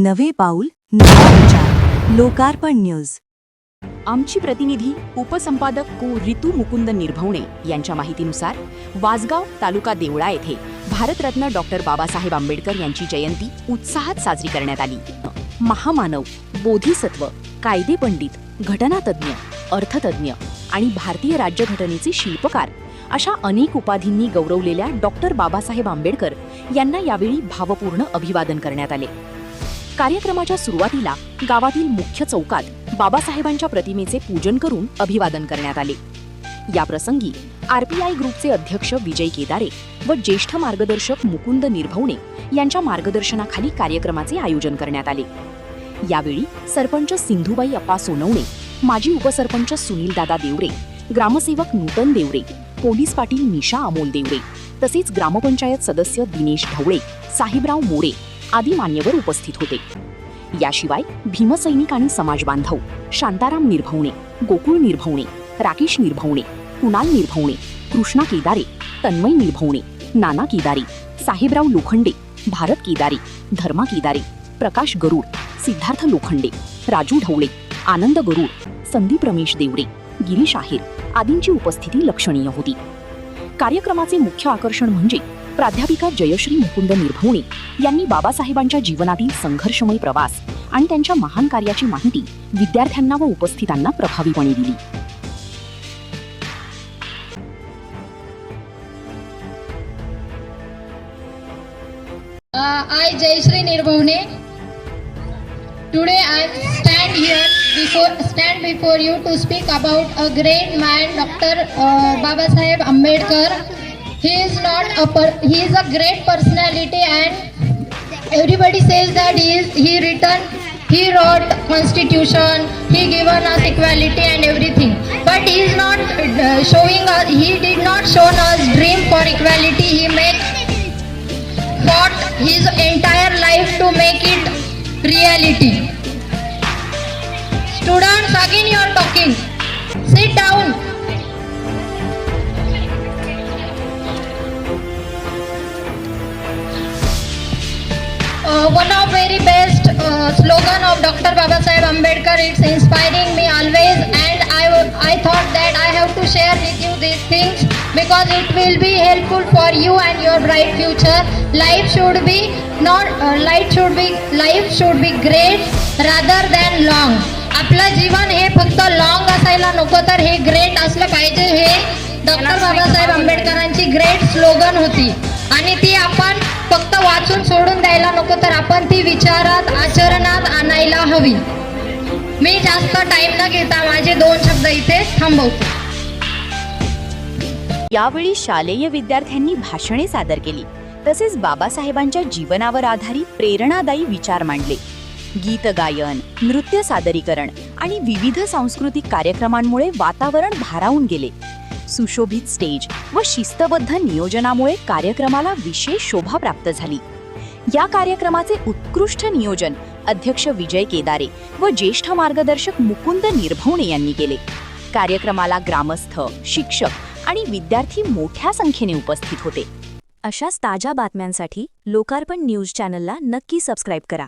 नवे पाऊल नवा विचार लोकार्पण न्यूज। आमची प्रतिनिधी उपसंपादक को ऋतू मुकुंद निर्भवणे यांच्या माहितीनुसार वासगाव तालुका देवळा येथे भारतरत्न डॉक्टर बाबासाहेब आंबेडकर यांची जयंती उत्साहात साजरी करण्यात आली। महामानव, बोधिसत्व, कायदे पंडित, घटनातज्ञ, अर्थतज्ञ आणि भारतीय राज्यघटनेचे शिल्पकार अशा अनेक उपाधींनी गौरवलेल्या डॉक्टर बाबासाहेब आंबेडकर यांना यावेळी भावपूर्ण अभिवादन करण्यात आले। कार्यक्रमाच्या सुरुवातीला गावातील मुख्य चौकात बाबासाहेबांच्या प्रतिमेचे पूजन करून अभिवादन करण्यात आले। या प्रसंगी आरपीआय ग्रुपचे अध्यक्ष विजय केदारे व ज्येष्ठ मार्गदर्शक मुकुंद निर्भवणे यांच्या मार्गदर्शनाखाली कार्यक्रमाचे आयोजन करण्यात आले। यावेळी सरपंच सिंधुबाई अप्पा सोनवणे, माजी उपसरपंच सुनील दादा देवरे, ग्रामसेवक नूतन देवरे, पोलीस पाटील निशा अमोल देवरे तसेच ग्रामपंचायत सदस्य दिनेश ढवळे, साहेबराव मोरे आदी मान्यवर उपस्थित होते। याशिवाय भीमसैनिक आणि समाज बांधव शांताराम निर्भवणे, गोकुळ निर्भवणे, राकेश निर्भवणे, कुणाल निर्भवणे, कृष्णा केदारे, तन्मय निर्भवणे, नाना केदारे, साहेबराव लोखंडे, भारत केदारे, धर्मा केदारे, प्रकाश गरुड, सिद्धार्थ लोखंडे, राजू ढवळे, आनंद गरुड, संदीप रमेश देवरे, गिरीश आहेर आदींची उपस्थिती लक्षणीय होती। कार्यक्रमाचे मुख्य आकर्षण म्हणजे प्राध्यापिका जयश्री मुकुंद निर्भवणे यांनी बाबासाहेबांच्या जीवनातील संघर्षमय प्रवास आणि त्यांच्या महान कार्याची माहिती विद्यार्थ्यांना व उपस्थितांना प्रभावीपणे दिली। I Jayashree Nirbhavane. Today I stand before you to speak about a great man, Dr. Babasaheb Ambedkar. He is a great personality, and everybody says that he wrote Constitution, he given us equality and everything. But he is not he did not show us dream for equality. He fought his entire life to make it reality. Students, again you are talking. Sit down. One of very best slogan of Dr. Babasaheb Ambedkar, it's inspiring me always, and I thought that I have to share with you these things because it will be helpful for you and your bright future. Life should be great rather than long. आपलं जीवन हे फक्त long असायला नको तर हे great असलं पाहिजे। हे डॉक्टर बाबासाहेब आंबेडकरांची ग्रेट स्लोगन होती आणि ती आपण फक्त वाचून सोडून द्यायला नको तर आपण ती विचारात आचरणात आणायला हवी। मी जास्त टाइम न घेता माझे 2 शब्द इथे थांबवते। यावेळी शालेय विद्यार्थ्यांनी भाषणे सादर केली तसेच बाबासाहेबांच्या जीवनावर आधारित प्रेरणादायी विचार मांडले। गीत गायन, नृत्य सादरीकरण आणि विविध सांस्कृतिक कार्यक्रमांमुळे वातावरण भारावून गेले। सुशोभित स्टेज व शिस्तबद्ध नियोजनामुळे कार्यक्रमाला विशेष शोभा प्राप्त झाली। या कार्यक्रमाचे उत्कृष्ट नियोजन अध्यक्ष विजय केदारे व ज्येष्ठ मार्गदर्शक मुकुंद निर्भवणे यांनी केले। कार्यक्रमाला ग्रामस्थ, शिक्षक आणि विद्यार्थी मोठ्या संख्येने उपस्थित होते। अशाच ताज्या बातम्यांसाठी लोकार्पण न्यूज चॅनलला नक्की सबस्क्राईब करा।